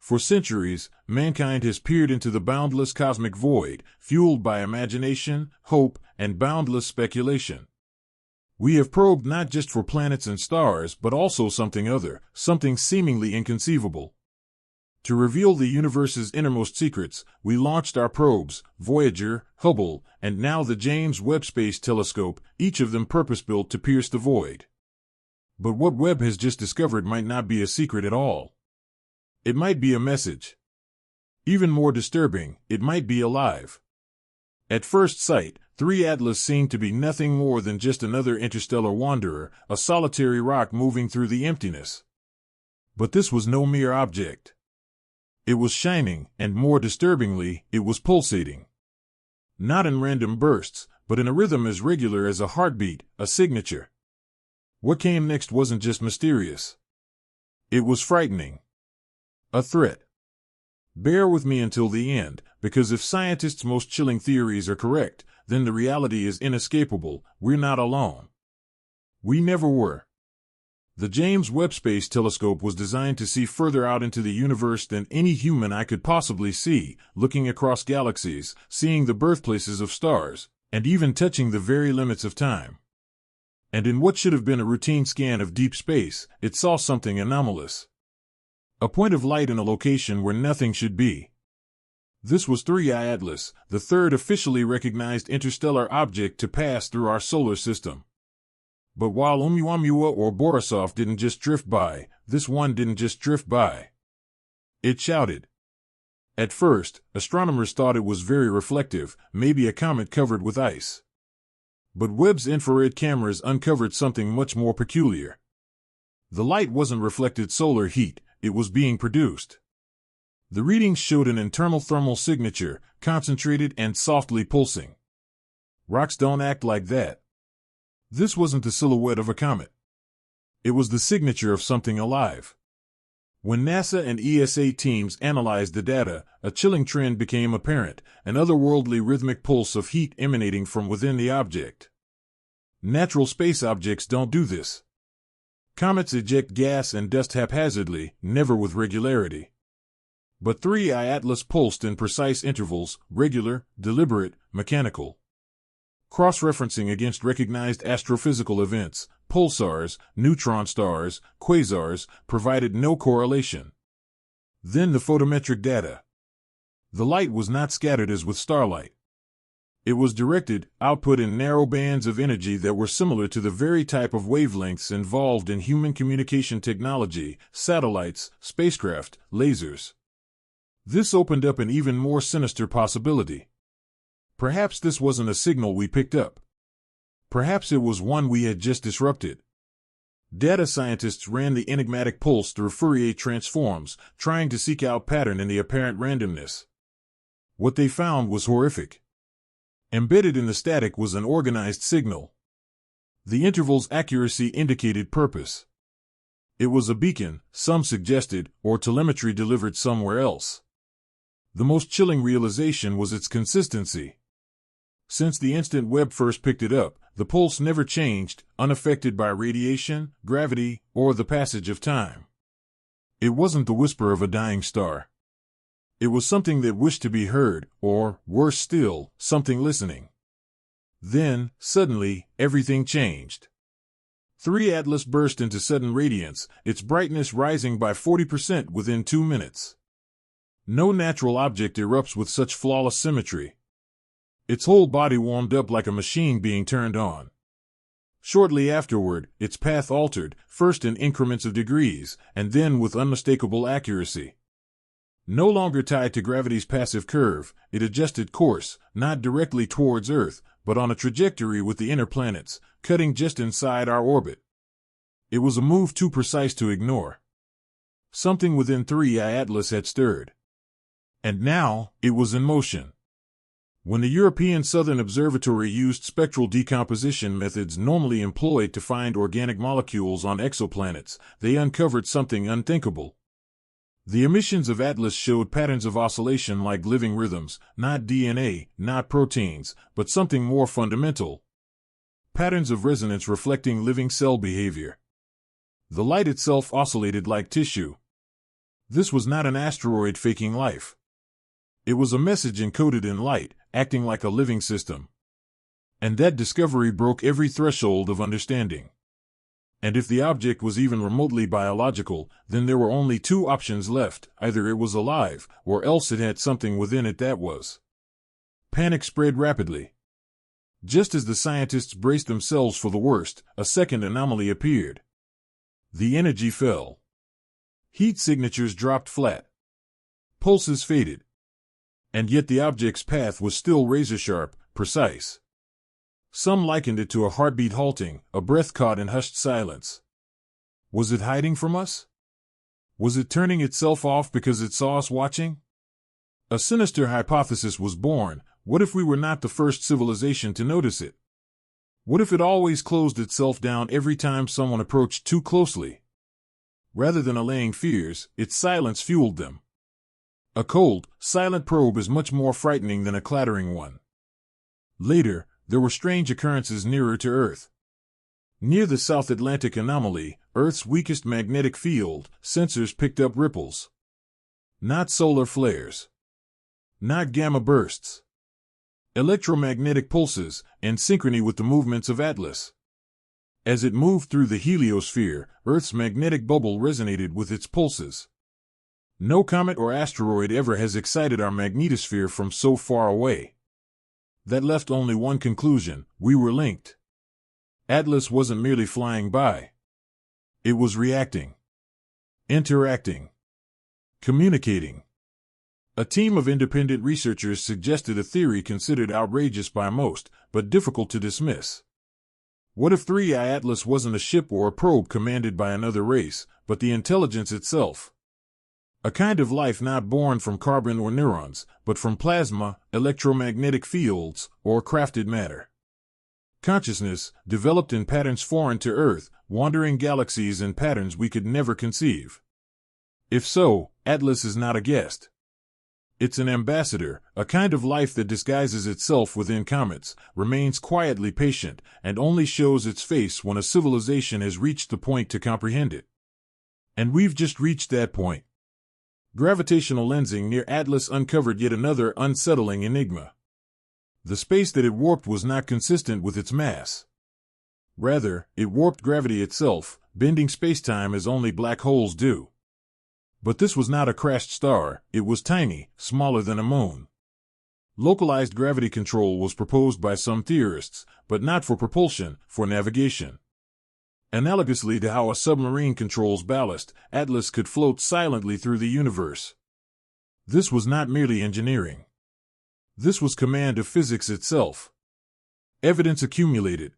For centuries, mankind has peered into the boundless cosmic void, fueled by imagination, hope, and boundless speculation. We have probed not just for planets and stars, but also something other, something seemingly inconceivable. To reveal the universe's innermost secrets, we launched our probes, Voyager, Hubble, and now the James Webb Space Telescope, each of them purpose-built to pierce the void. But what Webb has just discovered might not be a secret at all. It might be a message. Even more disturbing, it might be alive. At first sight, 3 Atlas seemed to be nothing more than just another interstellar wanderer, a solitary rock moving through the emptiness. But this was no mere object. It was shining, and more disturbingly, it was pulsating. Not in random bursts, but in a rhythm as regular as a heartbeat, a signature. What came next wasn't just mysterious. It was frightening. A threat. Bear with me until the end, because if scientists' most chilling theories are correct, then the reality is inescapable. We're not alone. We never were. The James Webb Space Telescope was designed to see further out into the universe than any human eye could possibly see, looking across galaxies, seeing the birthplaces of stars, and even touching the very limits of time. And in what should have been a routine scan of deep space, it saw something anomalous. A point of light in a location where nothing should be. This was 3I Atlas, the third officially recognized interstellar object to pass through our solar system. But while Oumuamua or Borisov didn't just drift by, this one didn't just drift by. It shouted. At first, astronomers thought it was very reflective, maybe a comet covered with ice. But Webb's infrared cameras uncovered something much more peculiar. The light wasn't reflected solar heat, it was being produced. The readings showed an internal thermal signature, concentrated and softly pulsing. Rocks don't act like that. This wasn't the silhouette of a comet. It was the signature of something alive. When NASA and ESA teams analyzed the data, a chilling trend became apparent, an otherworldly rhythmic pulse of heat emanating from within the object. Natural space objects don't do this. Comets eject gas and dust haphazardly, never with regularity. But 3I Atlas pulsed in precise intervals, regular, deliberate, mechanical. Cross-referencing against recognized astrophysical events, pulsars, neutron stars, quasars, provided no correlation. Then the photometric data. The light was not scattered as with starlight. It was directed, output in narrow bands of energy that were similar to the very type of wavelengths involved in human communication technology, satellites, spacecraft, lasers. This opened up an even more sinister possibility. Perhaps this wasn't a signal we picked up. Perhaps it was one we had just disrupted. Data scientists ran the enigmatic pulse through Fourier transforms, trying to seek out pattern in the apparent randomness. What they found was horrific. Embedded in the static was an organized signal. The interval's accuracy indicated purpose. It was a beacon, some suggested, or telemetry delivered somewhere else. The most chilling realization was its consistency. Since the instant Webb first picked it up, the pulse never changed, unaffected by radiation, gravity, or the passage of time. It wasn't the whisper of a dying star. It was something that wished to be heard, or, worse still, something listening. Then, suddenly, everything changed. 3 Atlas burst into sudden radiance, its brightness rising by 40% within 2 minutes. No natural object erupts with such flawless symmetry. Its whole body warmed up like a machine being turned on. Shortly afterward, its path altered, first in increments of degrees, and then with unmistakable accuracy. No longer tied to gravity's passive curve, it adjusted course, not directly towards Earth, but on a trajectory with the inner planets, cutting just inside our orbit. It was a move too precise to ignore. Something within 3I Atlas had stirred. And now, it was in motion. When the European Southern Observatory used spectral decomposition methods normally employed to find organic molecules on exoplanets, they uncovered something unthinkable. The emissions of Atlas showed patterns of oscillation like living rhythms, not DNA, not proteins, but something more fundamental. Patterns of resonance reflecting living cell behavior. The light itself oscillated like tissue. This was not an asteroid faking life. It was a message encoded in light, acting like a living system. And that discovery broke every threshold of understanding. And if the object was even remotely biological, then there were only two options left: either it was alive, or else it had something within it that was. Panic spread rapidly. Just as the scientists braced themselves for the worst, a second anomaly appeared. The energy fell. Heat signatures dropped flat. Pulses faded. And yet the object's path was still razor-sharp, precise. Some likened it to a heartbeat halting, a breath caught in hushed silence. Was it hiding from us? Was it turning itself off because it saw us watching? A sinister hypothesis was born. What if we were not the first civilization to notice it? What if it always closed itself down every time someone approached too closely? Rather than allaying fears, its silence fueled them. A cold, silent probe is much more frightening than a clattering one. Later, there were strange occurrences nearer to Earth. Near the South Atlantic anomaly, Earth's weakest magnetic field, sensors picked up ripples. Not solar flares. Not gamma bursts. Electromagnetic pulses, in synchrony with the movements of Atlas. As it moved through the heliosphere, Earth's magnetic bubble resonated with its pulses. No comet or asteroid ever has excited our magnetosphere from so far away. That left only one conclusion: we were linked. Atlas wasn't merely flying by. It was reacting. Interacting. Communicating. A team of independent researchers suggested a theory considered outrageous by most, but difficult to dismiss. What if 3I Atlas wasn't a ship or a probe commanded by another race, but the intelligence itself? A kind of life not born from carbon or neurons, but from plasma, electromagnetic fields, or crafted matter. Consciousness, developed in patterns foreign to Earth, wandering galaxies in patterns we could never conceive. If so, Atlas is not a guest. It's an ambassador, a kind of life that disguises itself within comets, remains quietly patient, and only shows its face when a civilization has reached the point to comprehend it. And we've just reached that point. Gravitational lensing near Atlas uncovered yet another unsettling enigma. The space that it warped was not consistent with its mass. Rather, it warped gravity itself, bending spacetime as only black holes do. But this was not a crashed star, it was tiny, smaller than a moon. Localized gravity control was proposed by some theorists, but not for propulsion, for navigation. Analogously to how a submarine controls ballast, Atlas could float silently through the universe. This was not merely engineering. This was command of physics itself. Evidence accumulated.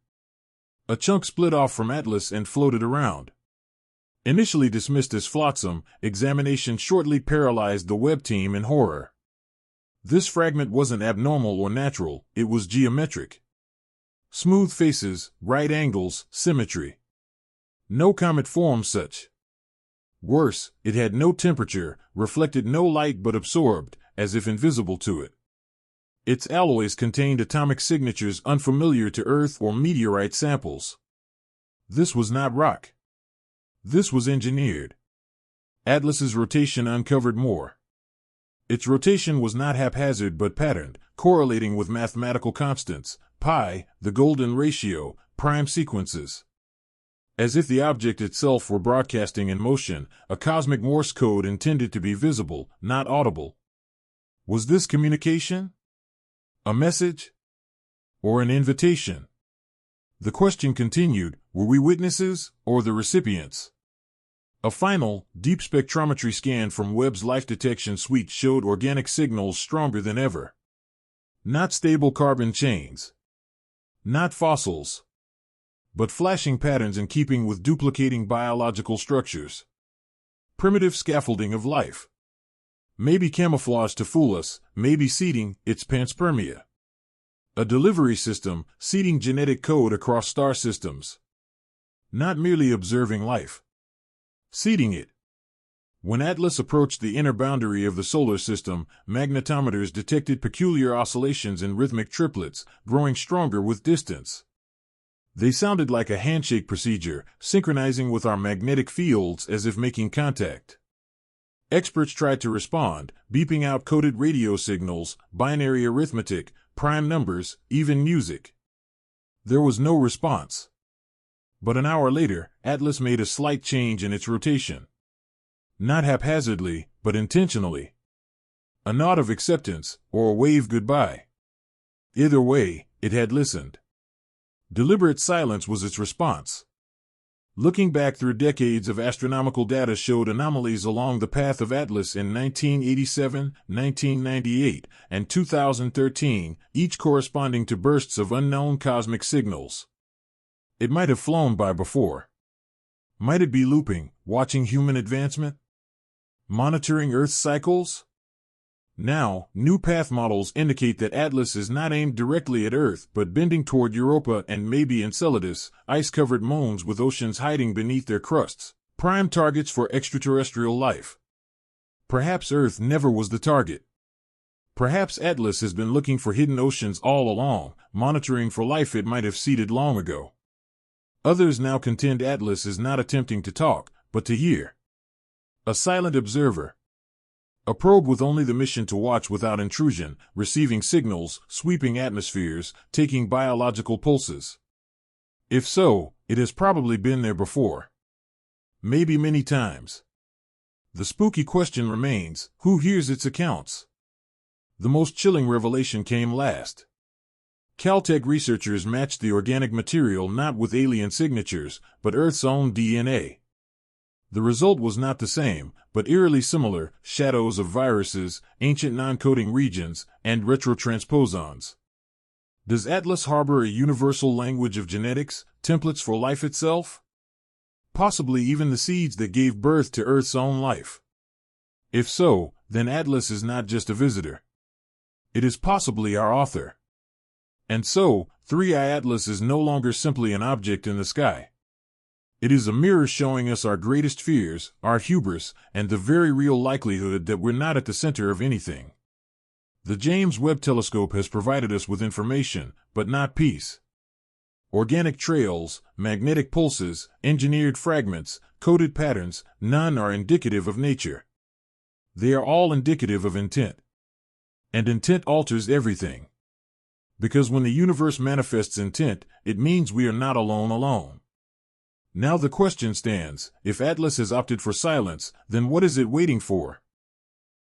A chunk split off from Atlas and floated around. Initially dismissed as flotsam, examination shortly paralyzed the Webb team in horror. This fragment wasn't abnormal or natural, it was geometric. Smooth faces, right angles, symmetry. No comet formed such. Worse, it had no temperature, reflected no light but absorbed, as if invisible to it. Its alloys contained atomic signatures unfamiliar to Earth or meteorite samples. This was not rock. This was engineered. Atlas's rotation uncovered more. Its rotation was not haphazard but patterned, correlating with mathematical constants, pi, the golden ratio, prime sequences. As if the object itself were broadcasting in motion, a cosmic Morse code intended to be visible, not audible. Was this communication? A message? Or an invitation? The question continued, were we witnesses, or the recipients? A final, deep spectrometry scan from Webb's life detection suite showed organic signals stronger than ever. Not stable carbon chains. Not fossils. But flashing patterns in keeping with duplicating biological structures. Primitive scaffolding of life. Maybe camouflage to fool us, maybe seeding, it's panspermia. A delivery system, seeding genetic code across star systems. Not merely observing life. Seeding it. When Atlas approached the inner boundary of the solar system, magnetometers detected peculiar oscillations in rhythmic triplets, growing stronger with distance. They sounded like a handshake procedure, synchronizing with our magnetic fields as if making contact. Experts tried to respond, beeping out coded radio signals, binary arithmetic, prime numbers, even music. There was no response. But an hour later, Atlas made a slight change in its rotation. Not haphazardly, but intentionally. A nod of acceptance, or a wave goodbye. Either way, it had listened. Deliberate silence was its response. Looking back through decades of astronomical data showed anomalies along the path of Atlas in 1987, 1998, and 2013, each corresponding to bursts of unknown cosmic signals. It might have flown by before. Might it be looping, watching human advancement? Monitoring Earth's cycles? Now, new path models indicate that Atlas is not aimed directly at Earth but bending toward Europa and maybe Enceladus, ice-covered moons with oceans hiding beneath their crusts, prime targets for extraterrestrial life. Perhaps Earth never was the target. Perhaps Atlas has been looking for hidden oceans all along, monitoring for life it might have seeded long ago. Others now contend Atlas is not attempting to talk, but to hear. A silent observer. A probe with only the mission to watch without intrusion, receiving signals, sweeping atmospheres, taking biological pulses. If so, it has probably been there before. Maybe many times. The spooky question remains, who hears its accounts? The most chilling revelation came last. Caltech researchers matched the organic material not with alien signatures, but Earth's own DNA. The result was not the same, but eerily similar: shadows of viruses, ancient non-coding regions, and retrotransposons. Does Atlas harbor a universal language of genetics, templates for life itself? Possibly even the seeds that gave birth to Earth's own life. If so, then Atlas is not just a visitor. It is possibly our author. And so, 3i Atlas is no longer simply an object in the sky. It is a mirror showing us our greatest fears, our hubris, and the very real likelihood that we're not at the center of anything. The James Webb Telescope has provided us with information, but not peace. Organic trails, magnetic pulses, engineered fragments, coded patterns, none are indicative of nature. They are all indicative of intent. And intent alters everything. Because when the universe manifests intent, it means we are not alone. Now the question stands, if Atlas has opted for silence, then what is it waiting for?